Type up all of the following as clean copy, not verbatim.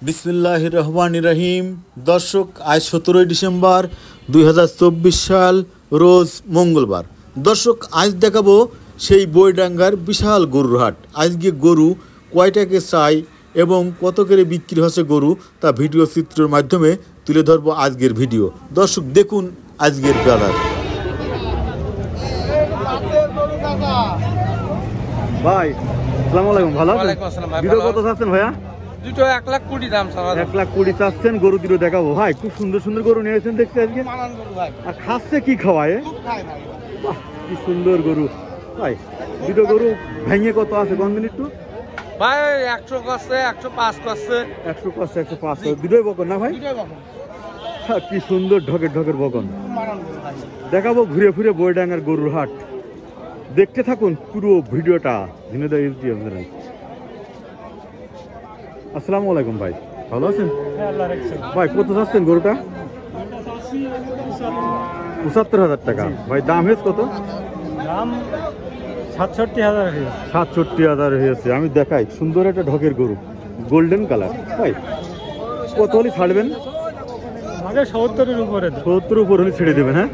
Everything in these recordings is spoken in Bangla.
বিসমিল্লাহির রহমানির রহিম। দর্শক, আজ 17 ডিসেম্বর 2024 সাল, রোজ মঙ্গলবার। দর্শক, আজ দেখাবো সেই বইডাঙ্গার বিশাল গরুর হাট। আজকে গরু কয়টাকে চাই এবং কত করে বিক্রি হচ্ছে গরু, তা ভিডিও চিত্রের মাধ্যমে তুলে ধরবো আজকের ভিডিও। দর্শক দেখুন আজকের বাজার। ভাই আসসালামু আলাইকুম, ভালো আছেন? ভিডিও কত চাচ্ছেন ভাইয়া? দুটো 1,20,000 দাম। 1,20,000 চাচ্ছেন। গরু দুটো দেখাবো ভাই, খুব সুন্দর সুন্দর গরু নিয়েছেন দেখতে আজকে। আর খাচ্ছে কি খাওয়ায়? কি সুন্দর গরু ভাই। দুটো গরু ভেঙে কত আছে গন্ধন একটু ভাই? 100 করছে, 105 করছে। 100 করছে, 105 দুটোই বকন না ভাই? কি সুন্দর ঢকের ঢকের বকন। দেখাবো ঘুরে ফিরে বইডাঙ্গার গরুর হাট। দেখতে থাকুন পুরো ভিডিওটা। আসসালামু আলাইকুম ভাই, ভালো আছেন? ভাই কত চাচ্ছেন গরুটা? ৭৫,০০০ টাকা। ভাই দাম হয়েছে কত? দাম ৬৭,০০০। ৬৭,০০০ হয়েছে। আমি দেখাই, সুন্দর একটা ঢকের গরু, গোল্ডেন কালার। ভাই কত হলে ছাড়বেন? ৭০-এর উপরে। ৭০ উপর হলে ছেড়ে দেবেন? হ্যাঁ,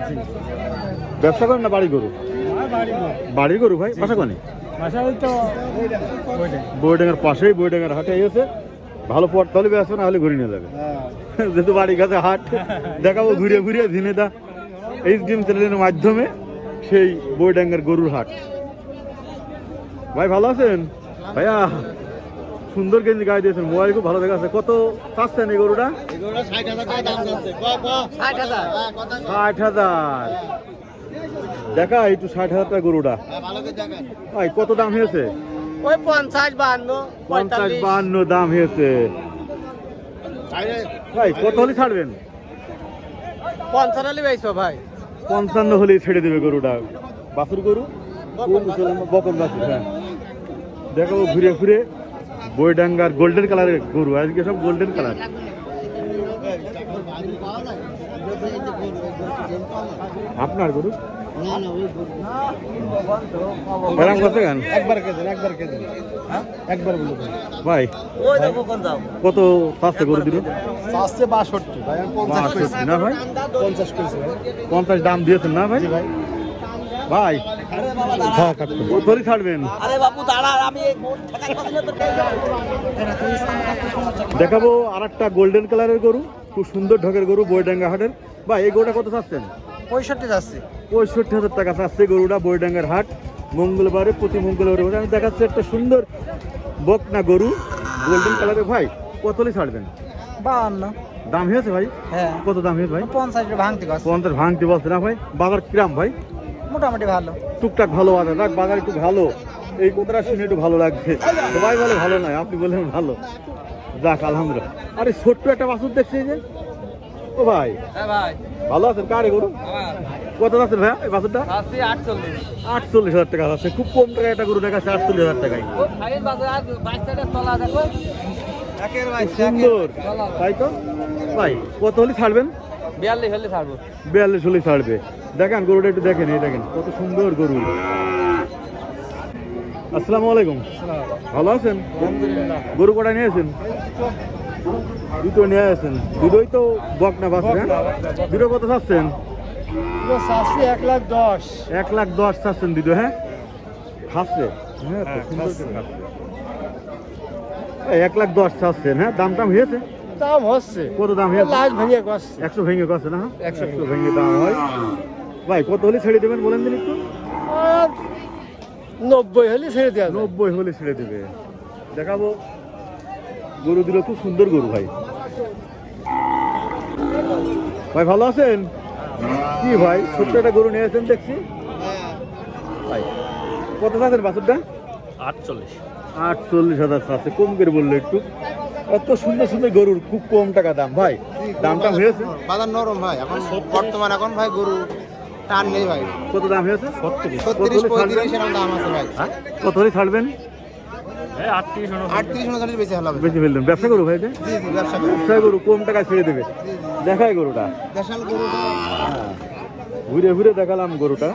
ব্যবসা করেন না বাড়ি গরু? বাড়ির গরু ভাই। বাসা কোনে? বইডাঙ্গার পাশেই বইডাঙ্গার হাটে এসে ভালো পড়তে হলে ব্যস্ত, না হলে ঘুরে নিয়ে যাবে। যেহেতু বাড়ির কাছে হাট, দেখাবো ঘুরে ঘুরে ঝিনেদা HDM চ্যানেলের মাধ্যমে সেই বইডাঙ্গার গরুর হাট। ভাই ভালো আছেন? ভাইয়া সুন্দর গেঞ্জি গায়ে দিয়েছেন, মোবাইল খুব ভালো দেখাচ্ছে। কত চাচ্ছেন এই গরুটা? ৬০,০০০। দেখা একটু ৬০,০০০ টাকা গরুটা। ভাই কত দাম হয়েছে? ওই ৫০-৫২। ৫০-৫২ দাম হয়েছে। ভাই কত হলে ছাড়বেন? ৫০ হলে বেচবো ভাই। ৫৫ হলে ছেড়ে দেবে গরুটা। বাছুর গরু, বকন বাছুর। হ্যাঁ, দেখাবো ঘুরে ঘুরে বইডাঙ্গার গোল্ডেন কালারের গরু। আজকে সব গোল্ডেন কালার। আপনার গরু ভাই কত পাঁচটা গরু দিল? ৬২ না ভাই? ৫০ দাম দিয়েছেন না ভাই? ভাই কতই ছাড়বেন? দেখাবো আর একটা গোল্ডেন কালারের গরু, খুব সুন্দর ঢকের গরু, বইডাঙ্গা হাটের। ভাই এই গরুটা কত চাচ্ছেন? ৬৫ যাচ্ছে। ৬৫,০০০ টাকা চাচ্ছে গরুটা, বইডাঙ্গার হাট মঙ্গলবারে, প্রতি মঙ্গলবারে। আমি দেখাচ্ছি একটা সুন্দর বকনা গরু, গোল্ডেন কালারের। ভাই কত হলে ছাড়বেন? ৫২ দাম হয়েছে ভাই? হ্যাঁ। কত দাম হয়েছে ভাই? ৫০ ভাঙতে। ৫০ ভাঙতে বলছে না ভাই? বাজার কিরাম ভাই? মোটামুটি ভালো, টুকটাক ভালো বাজার। রাখ, বাজার একটু ভালো। এই কথাটা শুনে একটু ভালো লাগছে। সবাই বলে ভালো নয়, আপনি বললেন ভালো। যাক আলহামদুলিল্লাহ। আরে ছোট্ট একটা বাছুর দেখছি যে। ও ভাই ভালো আছেন? কারে গরু? কত আছেন ভাইয়া এই বাছুরটা? ৪৮,০০০ টাকা আছে। খুব কম টাকায় একটা গরু দেখাচ্ছে ৪৮,০০০ টাকায়। সুন্দর তাই তো। ভাই কত হলে ছাড়বেন? ৪২ হলে ছাড়বো। ৪২ হলে ছাড়বে। দেখেন গরুটা একটু দেখেন, এই দেখেন কত সুন্দর গরু। আসসালামু আলাইকুম, ভালো আছেন? গরু কটা নিয়েছেন? দুটো নিয়ে আসেন। দুটোই তো বকনা বাছুর। হ্যাঁ, দুটো কত চাচ্ছেন? ১,১০,০০০। ১,১০,০০০ চাচ্ছেন দুটো। হ্যাঁ, খাচ্ছে। হ্যাঁ, ১,১০,০০০ চাচ্ছেন। হ্যাঁ, দাম টাম হয়েছে? দাম হচ্ছে। কত দাম হয়েছে? ১০০ ভেঙে গেছে না? ১০০ ভেঙে দাম হয়। ভাই কত হলে ছেড়ে দেবেন বলেন দিন একটু? ৯০ হলে ছেড়ে দেওয়া। ৯০ হলে ছেড়ে দেবে। দেখাবো গরু দুটো, খুব সুন্দর গরু ভাই। ভাই ভালো আছেন? কি ভাই ছোট্ট একটা গরু নিয়েছেন দেখছি। ভাই কত চাচ্ছেন বাছুরটা? ৪৮,০০০ আছে। কম করে বললো একটু। এত সুন্দর সুন্দর গরুর খুব কম টাকা দাম। ভাই দামটা হয়েছে? বাজার নরম ভাই এখন বর্তমান, এখন ভাই গরু টান নেই ভাই। কত দাম হয়েছে? ৩৬-৩৫ এরকম দাম আছে ভাই। কত হলে ছাড়বেন? ৩৮-৩৯ বেশি হলো। বেশি ফেলবেন। ব্যবসা করু ভাই? ব্যবসা করু, কম টাকা ছেড়ে দেবে। দেখায় গরুটা, দেশাল গরুটা ঘুরে ঘুরে দেখালাম গরুটা।